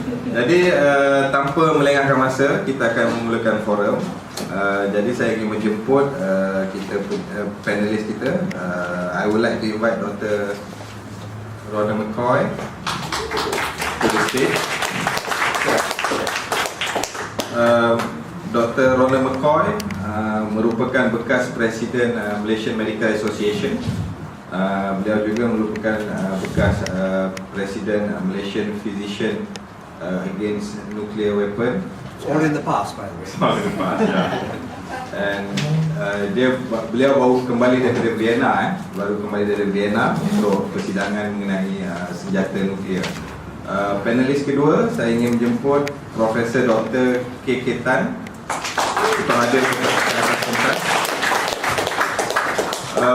Jadi tanpa melengahkan masa, kita akan memulakan forum. Jadi saya ingin menjemput panelis kita. I would like to invite Dr. Ronald McCoy to the stage. Dr. Ronald McCoy merupakan bekas Presiden Malaysian Medical Association. Beliau juga merupakan bekas Presiden Malaysian Physician Against Nuclear Weapon. All in the past, by the way. All in the past, yeah. And beliau baru kembali daripada Vienna, untuk persidangan mengenai senjata nuklear. Panelis kedua, saya ingin menjemput Profesor Dr. Kekal untuk hadir ke atas pentas.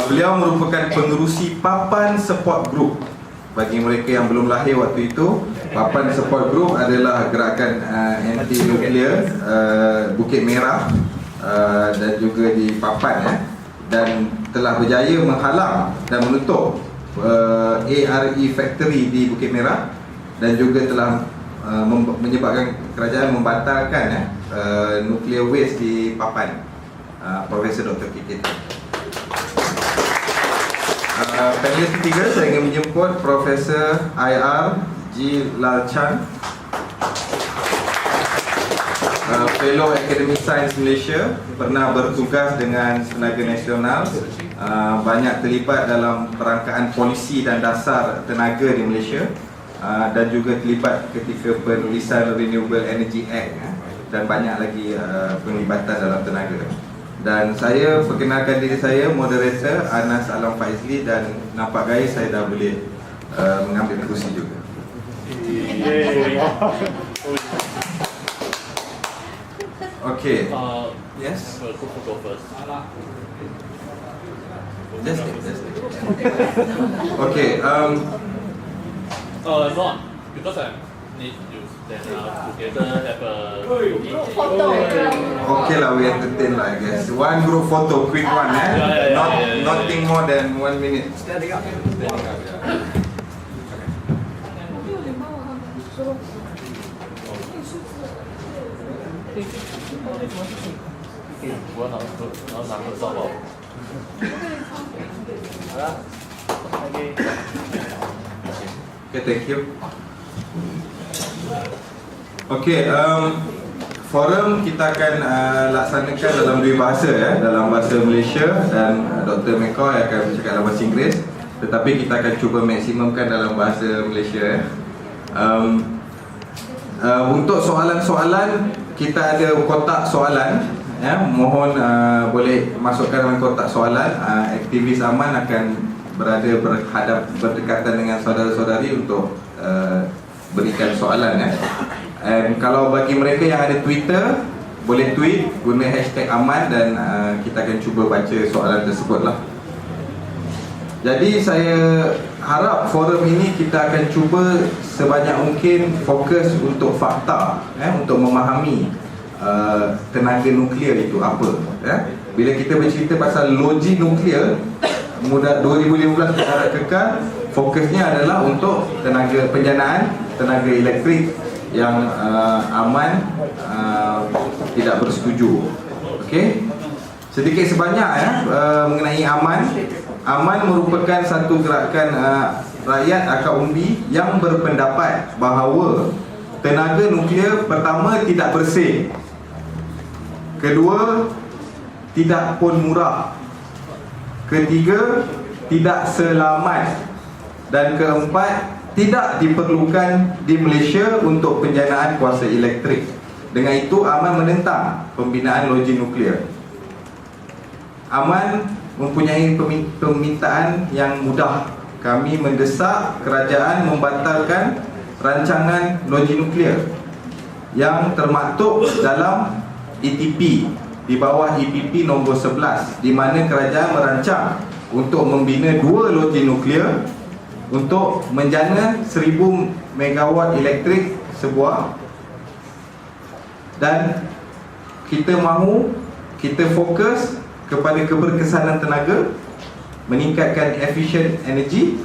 Beliau merupakan pengerusi Papan Support Group. Bagi mereka yang belum lahir waktu itu, Papan Support Group adalah gerakan anti-nuklear Bukit Merah dan juga di Papan, dan telah berjaya menghalang dan menutup ARE factory di Bukit Merah, dan juga telah menyebabkan kerajaan membatalkan nuclear waste di Papan. Profesor Dr. Kekal. Panelis ketiga, saya ingin menjemput Profesor IR G. Lalchan, Fellow Academy Science Malaysia, pernah bertugas dengan Tenaga Nasional, banyak terlibat dalam perangkaan polisi dan dasar tenaga di Malaysia, dan juga terlibat ketika penulisan Renewable Energy Act, dan banyak lagi penglibatan dalam tenaga. Dan saya perkenalkan diri saya, moderator Anas Alam Faizli, dan nampak gaya saya dah boleh mengambil kursi juga. Okay. Yes. Just it. Okay. Not because I need to use then together have a photo. Okay lah, we entertain lah, I guess. One group photo, quick one, nothing more than 1 minute. Standing up. Okay, thank you. Okay, forum kita akan laksanakan dalam dua bahasa, dalam bahasa Malaysia, dan Dr. McCoy akan bercakap dalam bahasa Inggeris. Tetapi kita akan cuba maksimumkan dalam bahasa Malaysia. Untuk soalan-soalan, kita ada kotak soalan. Mohon boleh masukkan dalam kotak soalan. Aktivis aman akan berada berdekatan dengan saudara-saudari untuk berikan soalan. And kalau bagi mereka yang ada Twitter, boleh tweet guna hashtag aman, dan kita akan cuba baca soalan tersebut lah. Jadi saya harap forum ini kita akan cuba sebanyak mungkin fokus untuk fakta, untuk memahami tenaga nuklear itu apa. Bila kita bercerita pasal Loji Nuklear Mudarat 2015 Mudarat Kekal, fokusnya adalah untuk tenaga penjanaan tenaga elektrik yang aman, tidak bersetuju. Okey, sedikit sebanyak mengenai aman. Aman merupakan satu gerakan rakyat akar umbi yang berpendapat bahawa tenaga nuklear, pertama, tidak bersih, kedua, tidak pun murah, ketiga, tidak selamat, dan keempat, tidak diperlukan di Malaysia untuk penjanaan kuasa elektrik. Dengan itu, Aman menentang pembinaan loji nuklear. Aman mempunyai permintaan yang mudah. Kami mendesak kerajaan membatalkan rancangan loji nuklear yang termaktub dalam ETP, di bawah EPP nombor 11, di mana kerajaan merancang untuk membina 2 loji nuklear untuk menjana 1000 megawatt elektrik sebuah. Dan kita fokus kepada keberkesanan tenaga, meningkatkan efisien energi,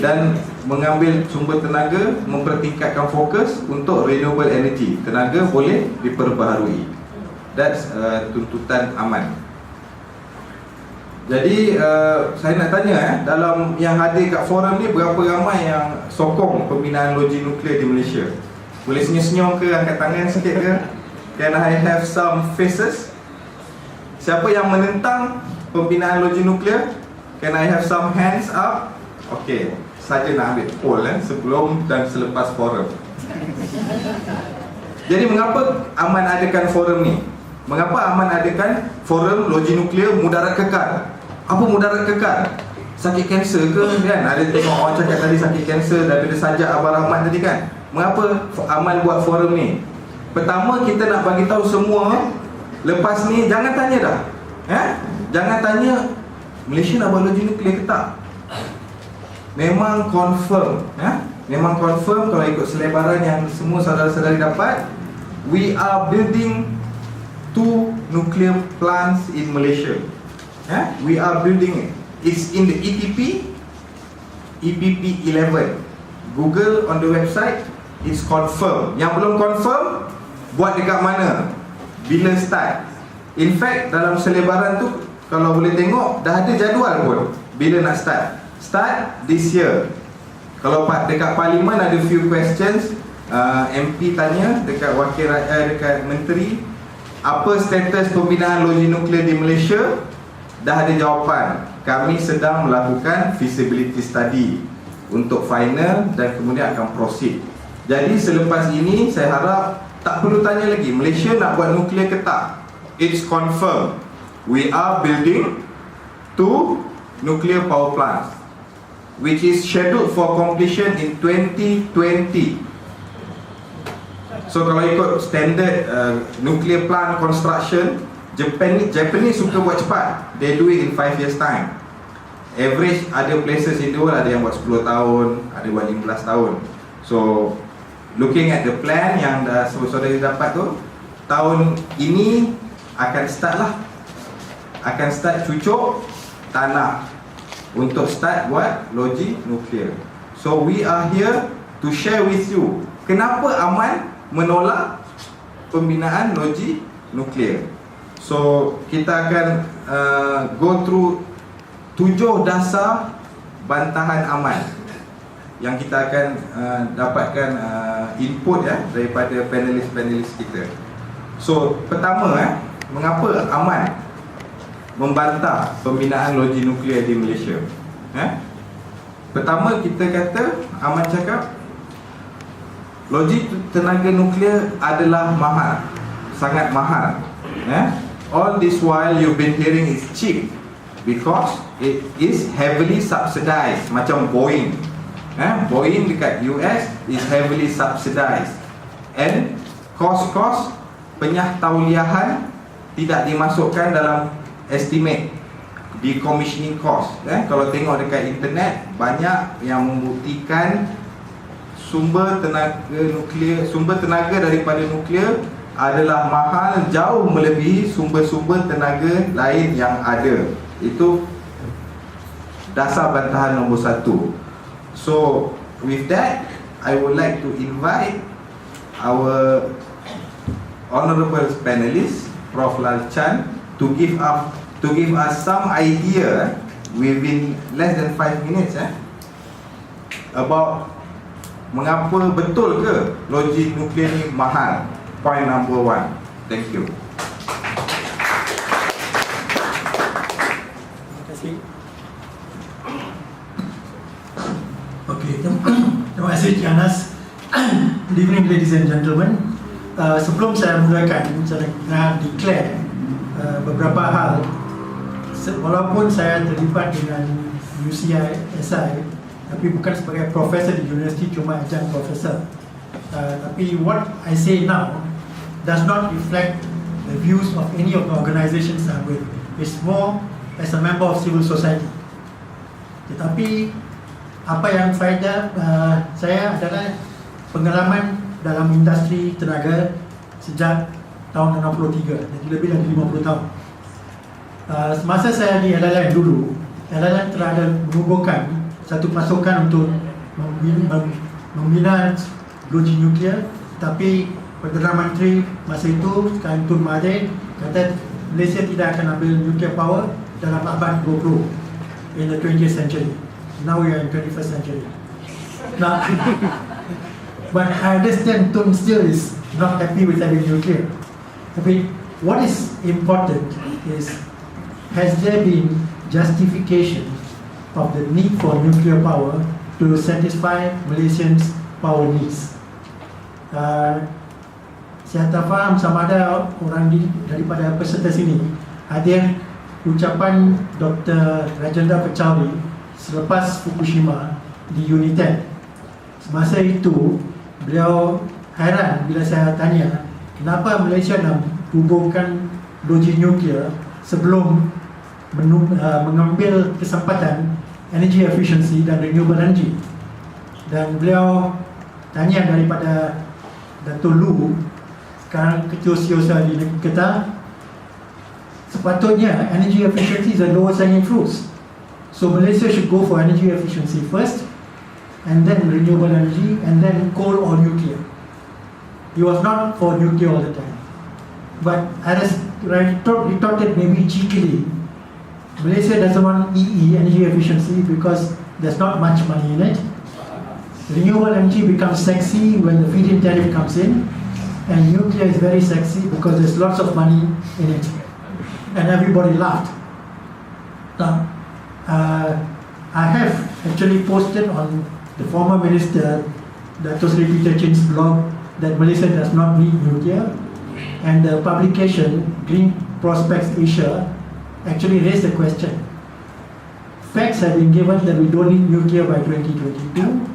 dan mengambil sumber tenaga, mempertingkatkan fokus untuk renewable energy. Tenaga boleh diperbaharui. That's tuntutan aman. Jadi saya nak tanya dalam yang hadir kat forum ni, berapa ramai yang sokong pembinaan loji nuklear di Malaysia? Boleh senyum-senyum ke, angkat tangan sikit ke? Can I have some faces? Siapa yang menentang pembinaan loji nuklear? Can I have some hands up? Okey, saja nak ambil poll sebelum dan selepas forum. Jadi mengapa Aman adakan forum ni? Mengapa Aman adakan forum loji nuklear mudarat kekal? Apa mudarat kekal? Sakit kanser ke kan? Ada tengok orang cakap tadi sakit kanser daripada sajak Abang Rahman tadi kan? Mengapa Aman buat forum ni? Pertama, kita nak bagi tahu semua, lepas ni jangan tanya dah. Jangan tanya Malaysia nak buat loji nuklear ke tak? Memang confirm, memang confirm kalau ikut selebaran yang semua saudara-saudari dapat. We are building 2 nuclear plants in Malaysia. We are building it. It's in the EPP 11. Google on the website, it's confirmed. Yang belum confirm, buat dekat mana, bila start. In fact, dalam selebaran tu kalau boleh tengok, dah ada jadual pun bila nak start. Start this year. Kalau dekat parlimen ada few questions, MP tanya dekat wakil rakyat, dekat menteri, apa status pembinaan loji nuklear di Malaysia? Dah ada jawapan. Kami sedang melakukan feasibility study untuk final dan kemudian akan proceed. Jadi selepas ini saya harap tak perlu tanya lagi Malaysia nak buat nuklear ke tak. It's confirmed. We are building 2 nuclear power plants, which is scheduled for completion in 2020. So kalau ikut standard nuclear plant construction, Japanese suka buat cepat. They do it in 5 years time. Average ada places in the world ada yang buat 10 tahun, ada buat 15 tahun. So looking at the plan yang dah saudara dapat tu, tahun ini akan start lah. Akan start cucuk tanah untuk start buat loji nuklear. So we are here to share with you kenapa Aman menolak pembinaan loji nuklear. So kita akan go through 7 dasar bantahan Aman yang kita akan dapatkan input daripada panelis-panelis kita. So pertama, mengapa Aman membantah pembinaan loji nuklear di Malaysia? Pertama, kita kata, Aman cakap loji tenaga nuklear adalah mahal, sangat mahal. All this while you've been hearing it's cheap because it is heavily subsidized, macam Boeing. Boeing dekat US is heavily subsidized, and kos penyahtahuliahan tidak dimasukkan dalam estimate decommissioning cost. Kalau tengok dekat internet, banyak yang membuktikan sumber tenaga daripada nuklear adalah mahal, jauh melebihi sumber-sumber tenaga lain yang ada. Itu dasar bantahan nombor 1. So with that, I would like to invite our honorable panelist, Prof. Lal Chan, to give us some idea within less than 5 minutes about mengapa betul ke loji nuklear ni mahal. Point number 1. Thank you. Terima kasih. Okay, terima kasih Cik Anas. Good evening ladies and gentlemen. Sebelum saya mulakan, saya nak declare beberapa hal. Walaupun saya terlibat dengan UCI, SI, tapi bukan sebagai profesor di universiti, cuma adjunct profesor. Tapi what I say now does not reflect the views of any of the organizations I'm with. It's more as a member of civil society. Tetapi apa yang saya adalah pengalaman dalam industri tenaga sejak tahun 63, jadi lebih dari 50 tahun. Semasa saya di LLM dulu, LLM telah menghubungkan satu pasukan untuk membina Loji Nuklear, tapi Perdana Menteri masa itu, sekarang Tun Mahathir, kata Malaysia tidak akan ambil nuclear power dalam abad 20 in the 20th century. Now we are in 21st century. Now, but I understand Tun still is not happy with having nuclear. Tapi what is important is, has there been justification of the need for nuclear power to satisfy Malaysians' power needs? Saya tak faham sama ada orang daripada peserta sini hadir ucapan Dr. Rajendra Pachauri selepas Fukushima di Unit 10. Semasa itu, beliau heran bila saya tanya kenapa Malaysia nak hubungkan loji nuklear sebelum mengambil kesempatan energy efficiency dan renewable energy. Dan beliau tanya daripada Dato' Lu, sekarang Ketua Setiausaha di negeri kita, sepatutnya energy efficiency is the lowest hanging fruits. So Malaysia should go for energy efficiency first, and then renewable energy, and then coal or nuclear. He was not for nuclear all the time. But I retorted maybe cheekily, Malaysia doesn't want EE, energy efficiency, because there's not much money in it. Renewable energy becomes sexy when the feed-in tariff comes in, and nuclear is very sexy because there's lots of money in it. And everybody laughed. Now, I have actually posted on the former minister, Dato' Sri Peter Chin's blog, that Malaysia does not need nuclear, and the publication Green Prospects Asia actually raised the question. Facts have been given that we don't need nuclear by 2022.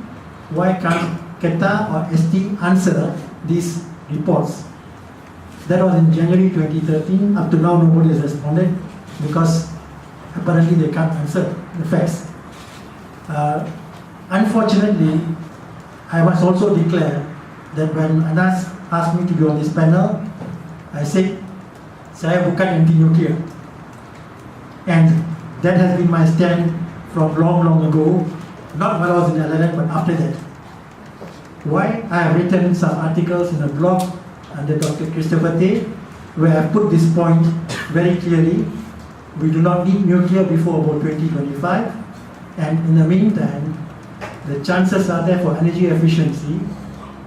Why can't KETA or ST answer these reports? That was in January 2013. Up to now, nobody has responded because apparently they can't answer the facts. Unfortunately, I must also declare that when Anas asked me to be on this panel, I said, saya bukan anti-nuclear. And that has been my stand from long ago, not when I was in LLM, but after that. Why? I have written some articles in a blog under Dr. Christopher Tay, where I put this point very clearly. We do not need nuclear before about 2025, and in the meantime, the chances are there for energy efficiency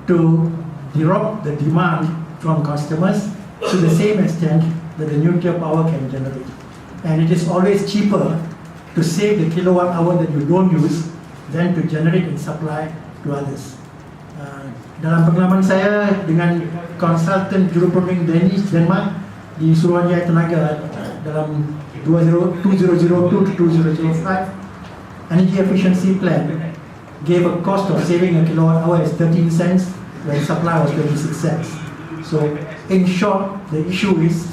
to drop the demand from customers to the same extent that the nuclear power can generate. And it is always cheaper to save the kilowatt hour that you don't use than to generate and supply to others. Dalam pengalaman saya dengan konsultan juruperbing Denmark di Suruhanjaya Tenaga dalam 2002 to 2005, energy efficiency plan gave a cost of saving a kilowatt hour as 13 cents when supply was 26 cents. So in short, the issue is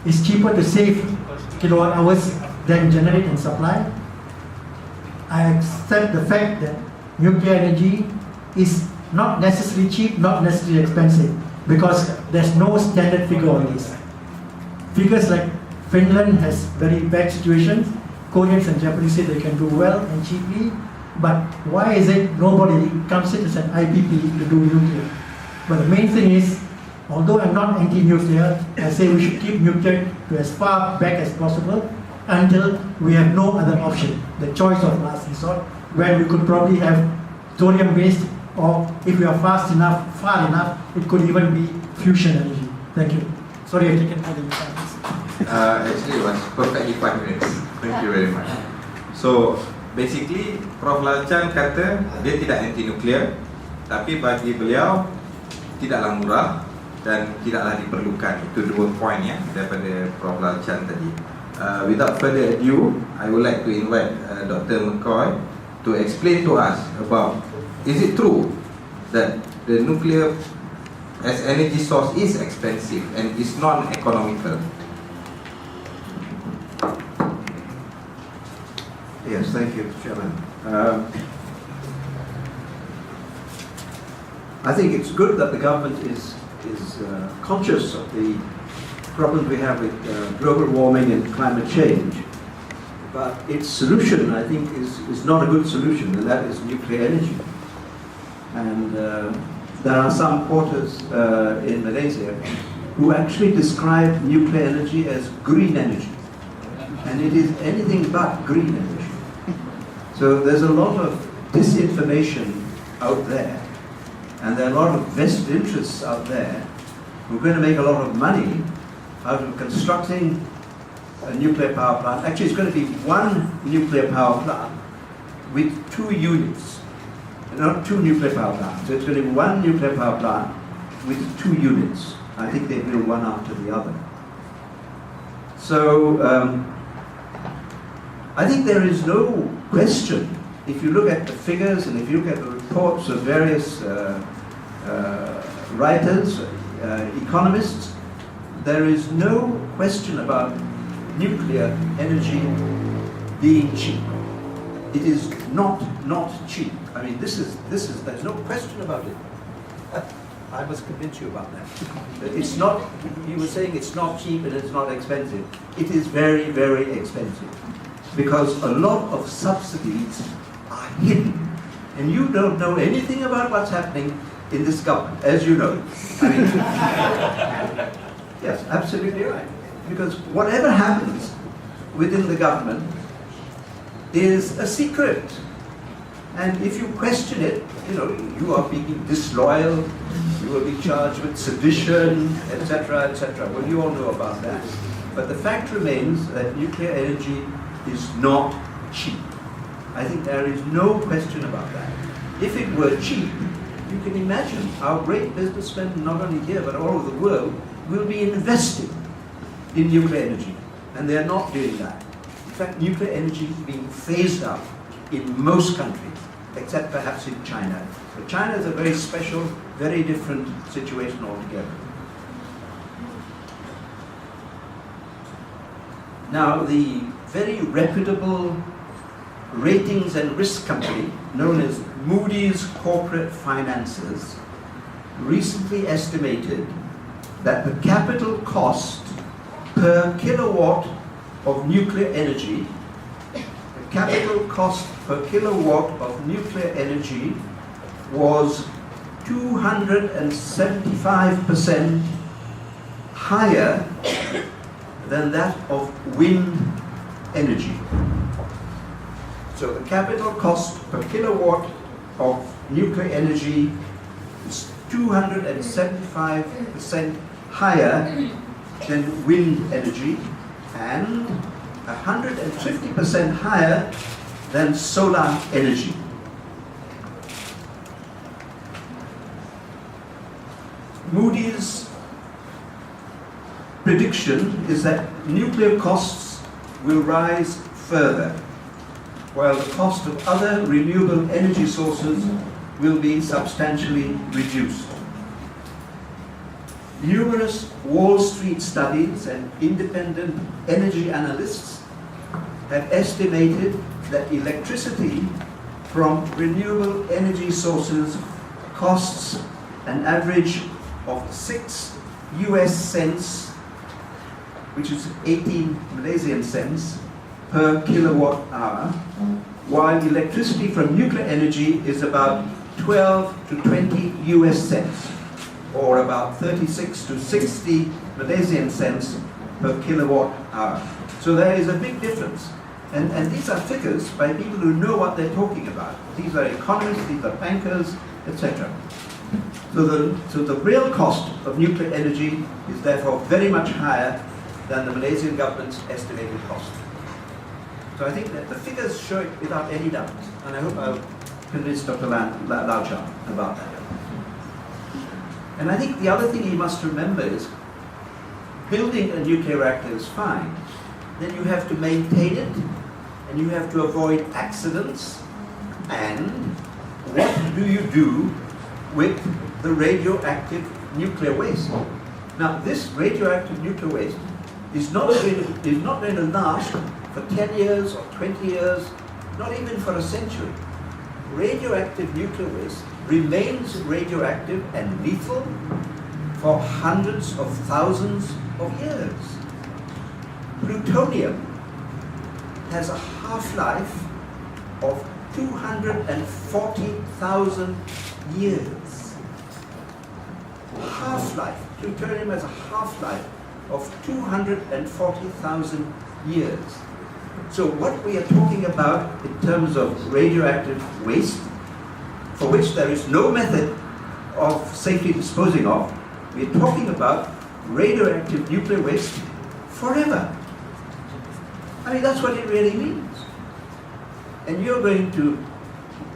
it's cheaper to save kilowatt hours than generate and supply. I accept the fact that nuclear energy is not necessarily cheap, not necessarily expensive, because there's no standard figure on this. Figures like Finland has very bad situations, Koreans and Japanese say they can do well and cheaply, but why is it nobody comes in as an IPP to do nuclear? But the main thing is, although I'm not anti-nuclear, I say we should keep nuclear to as far back as possible until we have no other option, the choice of last resort, where we could probably have thorium-based, or if we are far enough, it could even be fusion energy. Thank you. Sorry, I've taken more than 5 minutes. Actually, it was perfectly 5 minutes. Thank you very much. So, basically, Prof. Lalchan kata dia tidak anti-nuklear, tapi bagi beliau tidaklah murah dan tidaklah diperlukan. Itu dua poin ya daripada Prof. Lalchan tadi. Without further ado, I would like to invite Dr. McCoy to explain to us about, is it true that the nuclear as energy source is expensive and is non-economical? Yes, thank you, Chairman. I think it's good that the government is conscious of the problems we have with global warming and climate change. but its solution, I think, is not a good solution, and that is nuclear energy. And there are some quarters in Malaysia who actually describe nuclear energy as green energy. And it is anything but green energy. So there's a lot of disinformation out there, and there are a lot of vested interests out there who are going to make a lot of money out of constructing a nuclear power plant. Actually, it's going to be one nuclear power plant with 2 units, not 2 nuclear power plants. So it's going to be one nuclear power plant with 2 units. I think they build one after the other. So I think there is no question, if you look at the figures and if you look at the reports of various writers, economists, there is no question about nuclear energy being cheap. It is not cheap. I mean, there's no question about it. I must convince you about that. It's not, you were saying it's not cheap and it's not expensive. It is very, very expensive, because a lot of subsidies are hidden. And you don't know anything about what's happening in this government, as you know. I mean, yes, absolutely right. Because whatever happens within the government is a secret. And if you question it, you are being disloyal, you will be charged with sedition, etc., etc. Well, you all know about that. But the fact remains that nuclear energy is not cheap. I think there is no question about that. If it were cheap, you can imagine how great businessmen, not only here but all over the world, will be investing in nuclear energy. And they are not doing that. In fact, nuclear energy is being phased out in most countries, except perhaps in China. But China is a very special, very different situation altogether. Now, the very reputable ratings and risk company known as Moody's Corporate Finances recently estimated that the capital cost per kilowatt of nuclear energy, was 275% higher than that of wind energy. So the capital cost per kilowatt of nuclear energy is 275% higher than wind energy and 150% higher than solar energy. Moody's prediction is that nuclear costs will rise further, while the cost of other renewable energy sources will be substantially reduced. Numerous Wall Street studies and independent energy analysts have estimated that electricity from renewable energy sources costs an average of 6 US cents, which is 18 Malaysian cents per kilowatt hour, while electricity from nuclear energy is about 12 to 20 US cents, or about 36 to 60 Malaysian cents per kilowatt hour. So there is a big difference. And these are figures by people who know what they're talking about. These are economists, these are bankers, etc. So the real cost of nuclear energy is therefore very much higher than the Malaysian government's estimated cost. So I think that the figures show it without any doubt, and I hope I'll convince Dr. Lau Chan about that. And I think the other thing you must remember is, building a nuclear reactor is fine. Then you have to maintain it, and you have to avoid accidents. And what do you do with the radioactive nuclear waste? Now, this radioactive nuclear waste is not going to last for 10 years or 20 years, not even for a century. Radioactive nuclear waste remains radioactive and lethal for hundreds of thousands of years. Plutonium has a half-life of 240,000 years. Half-life. Plutonium has a half-life of 240,000 years. So what we are talking about in terms of radioactive waste, for which there is no method of safely disposing of, we're talking about radioactive nuclear waste forever. I mean, that's what it really means. And you're going to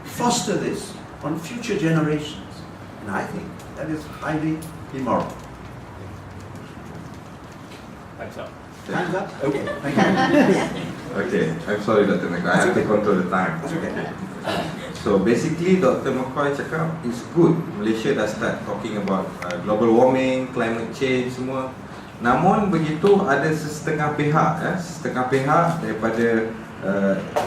foster this on future generations. And I think that is highly immoral. Time's up. Time's up? Okay, thank you. Okay, I'm sorry Dr. McCoy, I have to control the time. That's okay. So basically Dr. McCoy cakap it's good Malaysia dah start talking about global warming, climate change semua. Namun begitu ada setengah pihak daripada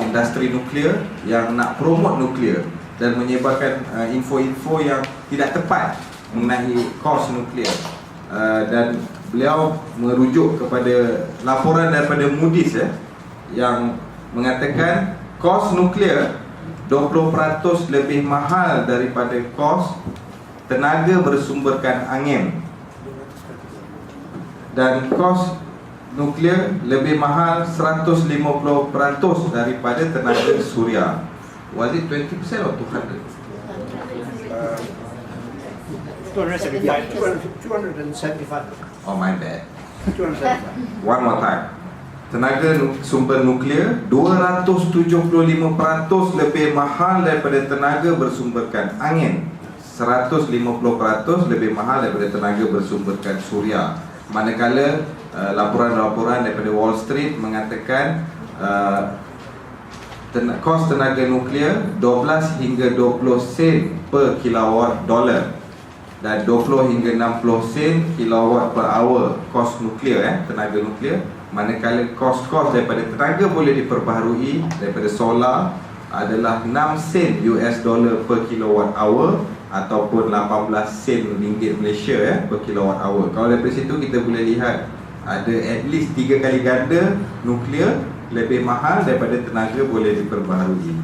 industri nuklear yang nak promote nuklear dan menyebarkan info-info yang tidak tepat mengenai kos nuklear. Dan beliau merujuk kepada laporan daripada Moody's yang mengatakan kos nuklear 20% lebih mahal daripada kos tenaga bersumberkan angin, dan kos nuklear lebih mahal 150% daripada tenaga suria. Was it 20% or 200? 275. Oh, my bad. 275. One more time. Tenaga sumber nuklear 275% lebih mahal daripada tenaga bersumberkan angin, 150% lebih mahal daripada tenaga bersumberkan suria. Manakala laporan-laporan daripada Wall Street mengatakan kos tenaga nuklear 12 hingga 20 sen per kilowatt dolar dan 20 hingga 60 sen kilowatt per hour kos nuklear tenaga nuklear. Manakala kos-kos daripada tenaga boleh diperbaharui daripada solar adalah 6 sen US dollar per kilowatt hour ataupun 18 sen ringgit Malaysia per kilowatt hour. Kalau daripada situ kita boleh lihat ada at least 3 kali ganda nuklear lebih mahal daripada tenaga boleh diperbaharui.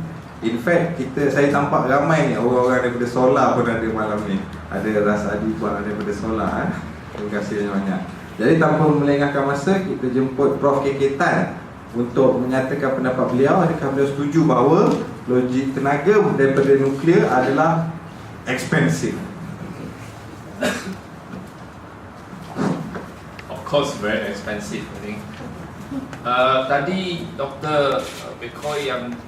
In fact, saya tampak ramai ni orang-orang daripada solar pun ada malam ni. Ada Rasadi pun ada daripada solar. Terima kasih banyak. Jadi tanpa melengahkan masa, kita jemput Prof. Kekal untuk menyatakan pendapat beliau. Adakah beliau setuju bahawa logik tenaga daripada nuklear adalah expensive? Of course, very expensive, I think. Tadi Dr. McCoy yang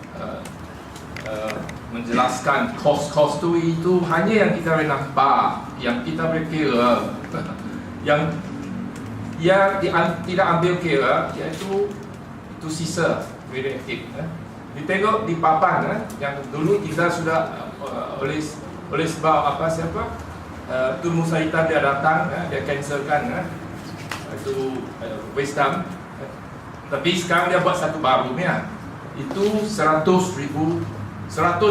menjelaskan kos-kos itu hanya yang kita boleh nampak, yang kita boleh kira, yang ia tidak ambil kira, iaitu itu sisa radioaktif. Ditengok di papan yang dulu kita sudah oleh sebab Tun Musa Hitam dia datang, dia cancelkan itu waste dump. Tapi sekarang dia buat satu baru ni, itu 100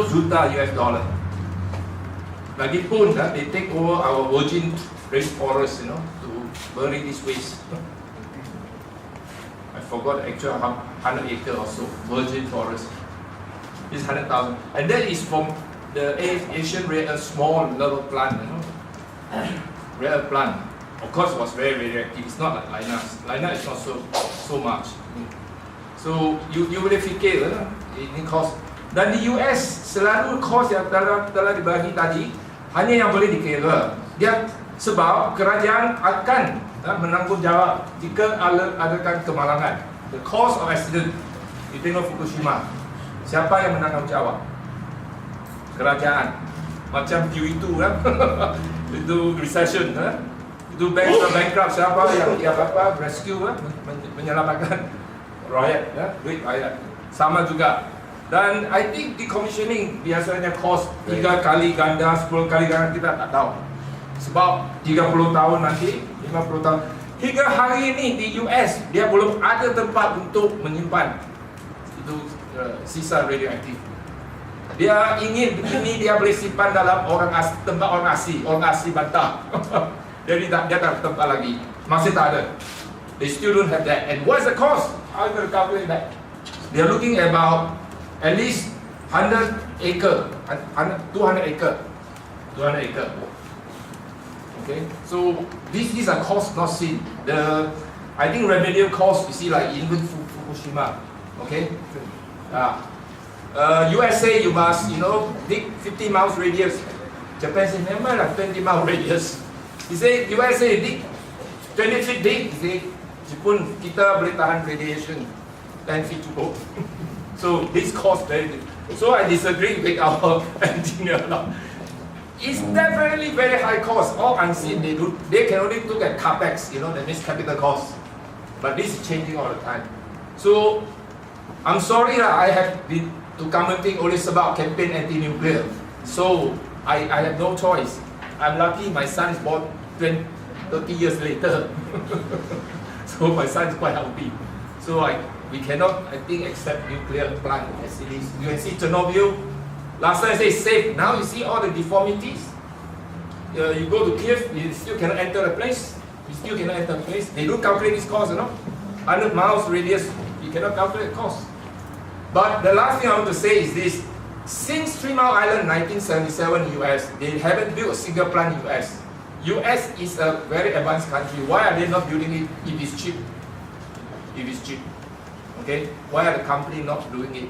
juta US dollar. Lagipun they take over our virgin rainforest, to bury this waste. I forgot the actual 100 acre or so virgin forest. It's 100,000, and that is from the Asian rare small level plant, rare plant. Of course, it was very radioactive. It's not like Linus. Linus is not so much. So you boleh fikir ini cost. Dan di US selalu cost yang telah dibagi tadi hanya yang boleh dikira. Dia sebab kerajaan akan menanggungjawab jika adakan kemalangan. The cost of accident. You tengok Fukushima. Siapa yang menanggungjawab? Kerajaan. Macam Q itu itu recession, itu bank bankrupt, siapa yang rescue, menyelamatkan rakyat, duit rakyat. Sama juga. Dan I think decommissioning biasanya cost 3 kali ganda, 10 kali ganda, kita tak tahu. Sebab 30 tahun nanti, 50 tahun. Hingga hari ini di US, dia belum ada tempat untuk menyimpan itu sisa radioaktif. Dia ingin begini, dia boleh simpan dalam tempat orang asli bantah. Jadi dia tak tempat lagi. Masih tak ada. They still don't have that. And what's the cost? How are you going to calculate that? They are looking about at least 100 acre, 200 acre. Okay, so these are costs not seen. I think remedial costs, you see, like even Fukushima. Okay, USA you must dig 50 miles radius. Japan says never mind, like 20 mile radius. He say USA dig 20 feet deep. He say Jepun kita boleh tahan radiation 10 feet to go. So this cost very big. So I disagree with our engineer now. It's definitely very high cost, all unseen. They can only look at capex, that means capital cost. But this is changing all the time. So I'm sorry that I have been to commenting always about campaign anti-nuclear. So I have no choice. I'm lucky my son is born 30 years later. So my son is quite healthy. So we cannot, I think, accept nuclear plant as it is. You can see Chernobyl. Last time I say safe. Now you see all the deformities. You go to Kiev, you still cannot enter the place. They do calculate this cost, 100 miles radius, you cannot calculate the cost. But the last thing I want to say is this. Since 3 Mile Island 1977 US, they haven't built a single plant in US. US is a very advanced country. Why are they not building it if it's cheap? Okay? Why are the company not doing it?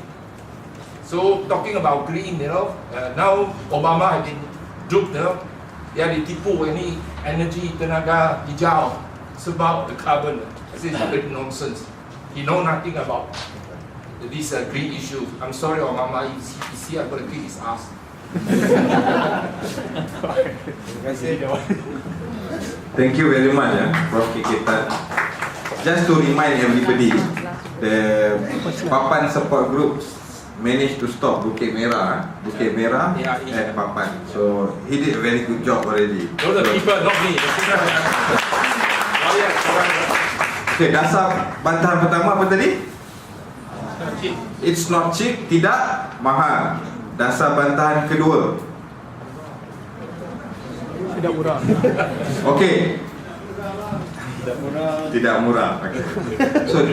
So talking about green, now Obama has been duped, dia ditipu ini energy tenaga hijau sebab the carbon. This is a bit nonsense. He know nothing about this green issue. I'm sorry, Obama, he's here, I'm going to kick his ass. Thank you very much, Prof. Kekal. Just to remind everybody, the Papan support groups managed to stop Bukit Merah and Papan. So he did a very good job already. No, the people, not me. Okay, dasar bantahan pertama apa tadi? It's not cheap, tidak mahal. Dasar bantahan kedua, tidak murah. okay, tidak murah. Okay. So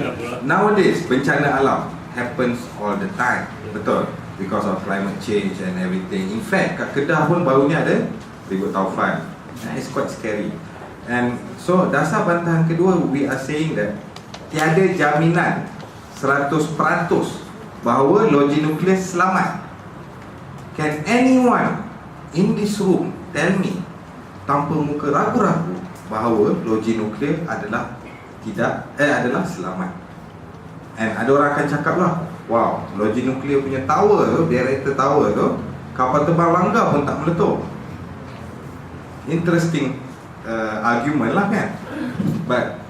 nowadays bencana alam happens all the time, betul, because of climate change and everything. In fact, kat Kedah pun baru ni ada ribut taufan. It's quite scary. And so dasar bantahan kedua, we are saying that tiada jaminan 100% bahawa loji nuklear selamat. Can anyone in this room tell me tanpa muka ragu-ragu bahawa loji nuklear adalah adalah selamat? And ada orang akan cakap lah, wow, loji nuklear punya tower tu, reactor tower tu, kapal terbang langgar pun tak meletup. Interesting argument lah kan. But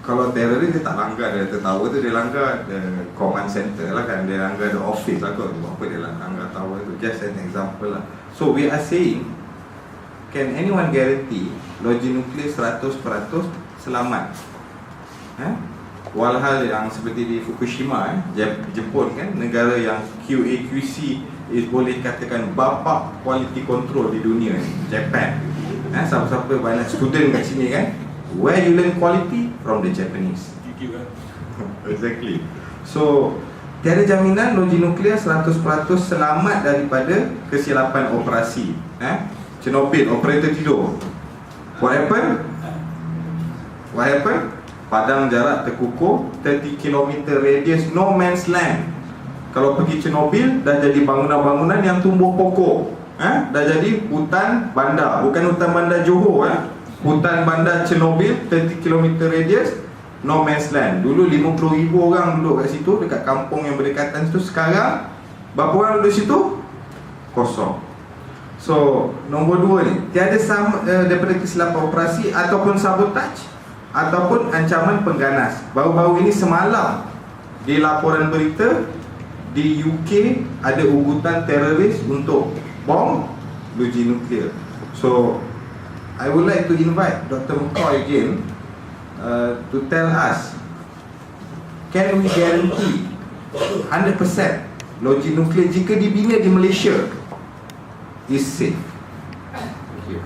kalau teroris dia tak langgar reactor tower tu, dia langgar the command center lah kan, dia langgar the office lah kot. Apa dia langgar tower tu, just an example lah. So we are saying, can anyone guarantee loji nuklear 100% selamat? Walhal yang seperti di Fukushima, Jepun kan, negara yang QA/QC boleh katakan bapa quality control di dunia, Japan. Siapa-siapa banyak student kat sini kan, where you learn quality? From the Japanese. Exactly. So tiada jaminan loji nuklear 100% selamat daripada kesilapan operasi. Chernobyl, operator tidur. What happened? Padang jarak terkukur, 30 km radius, no man's land. Kalau pergi Chernobyl, dah jadi bangunan-bangunan yang tumbuh pokok. Dah jadi hutan bandar, bukan hutan bandar Johor. Hutan bandar Chernobyl, 30 km radius, no man's land. Dulu 50,000 orang duduk kat situ, dekat kampung yang berdekatan situ. Sekarang, berapa orang duduk situ? Kosong. So, nombor 2 ni, tiada daripada kesilapan operasi ataupun sabotaj ataupun ancaman pengganas. Baru-baru ini semalam di laporan berita, di UK ada ugutan teroris untuk bom loji nuklear. So I would like to invite Dr. McCoy again to tell us, can we guarantee 100% loji nuklear jika dibina di Malaysia is safe? Thank you.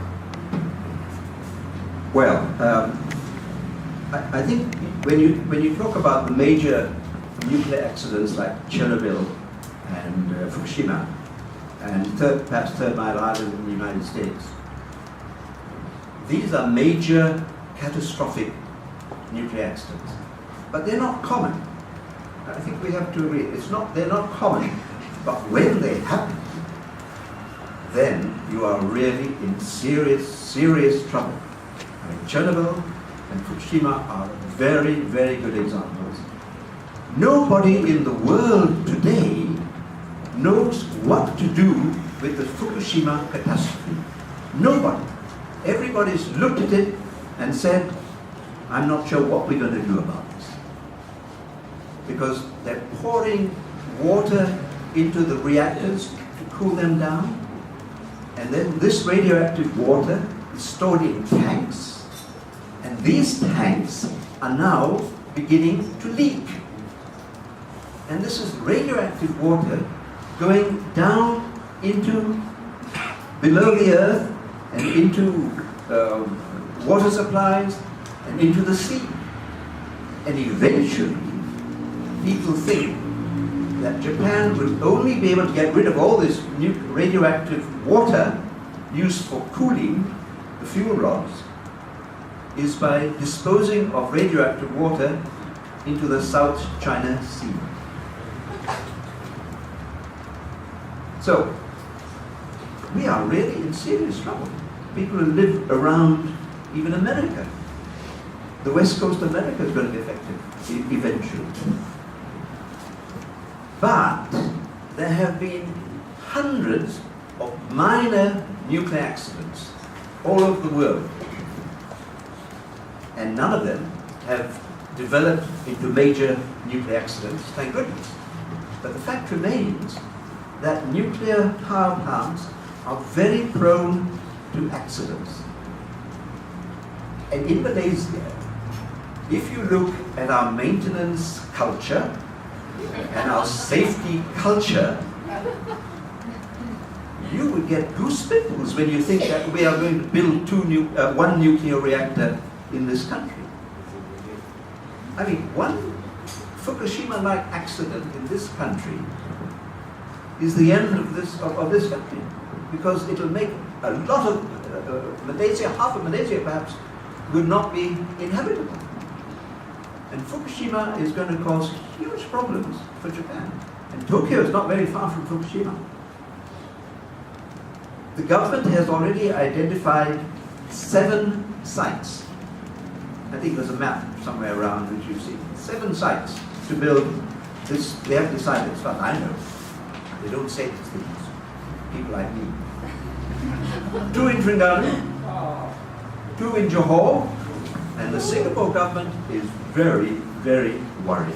Well, I think when you talk about the major nuclear accidents like Chernobyl and Fukushima, and perhaps Third Mile Island in the United States. These are major catastrophic nuclear accidents, but they're not common. I think we have to agree, they're not common, but when they happen, then you are really in serious trouble. I mean, Chernobyl and Fukushima are very, very good examples. Nobody in the world today knows what to do with the Fukushima catastrophe. Nobody. Everybody's looked at it and said, I'm not sure what we're going to do about this. Because they're pouring water into the reactors to cool them down, and then this radioactive water is stored in tanks, and these tanks are now beginning to leak. And this is radioactive water going down into below the earth and into water supplies and into the sea. And eventually, people think that Japan will only be able to get rid of all this radioactive water used for cooling the fuel rods is by disposing of radioactive water into the South China Sea. So, we are really in serious trouble. People who live around even America. The West Coast of America is going to be affected eventually. But there have been hundreds of minor nuclear accidents all over the world. And none of them have developed into major nuclear accidents, thank goodness. But the fact remains that nuclear power plants are very prone to accidents. And in Malaysia, if you look at our maintenance culture and our safety culture, you would get goosebumps when you think that we are going to build one nuclear reactor in this country. I mean, one Fukushima-like accident in this country is the end of this country, because it will make a lot of Malaysia, half of Malaysia perhaps, would not be inhabitable. And Fukushima is going to cause huge problems for Japan. And Tokyo is not very far from Fukushima. The government has already identified 7 sites. I think there's a map somewhere around which you see. 7 sites to build this. They have decided, as far as I know. They don't say these things. People like me. 2 in Terengganu, 2 in Johor, and the Singapore government is very, very worried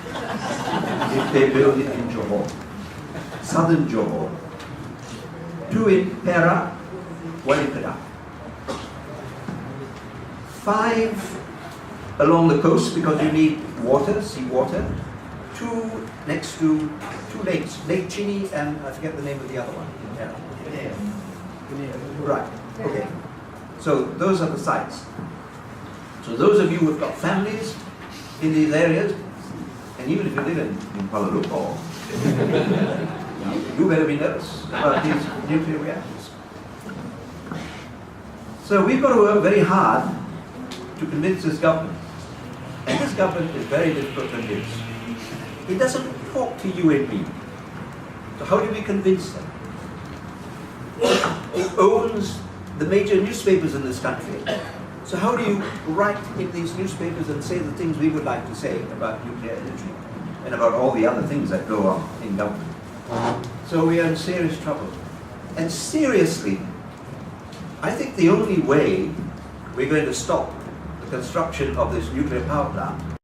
if they build it in Johor, southern Johor. 2 in Perak, 1 in Kedah. 5 along the coast because you need water, seawater. 2 next to 2 lakes, Lake Chini and I forget the name of the other one. Right, okay. So those are the sites. So those of you who've got families in these areas, and even if you live in Kuala Lumpur, you better be nervous about these nuclear reactors. So we've got to work very hard to convince this government. And this government is very difficult to convince. It doesn't talk to you and me. So how do we convince them? It owns the major newspapers in this country. So how do you write in these newspapers and say the things we would like to say about nuclear energy and about all the other things that go on in government? So we are in serious trouble. And seriously, I think the only way we're going to stop the construction of this nuclear power plant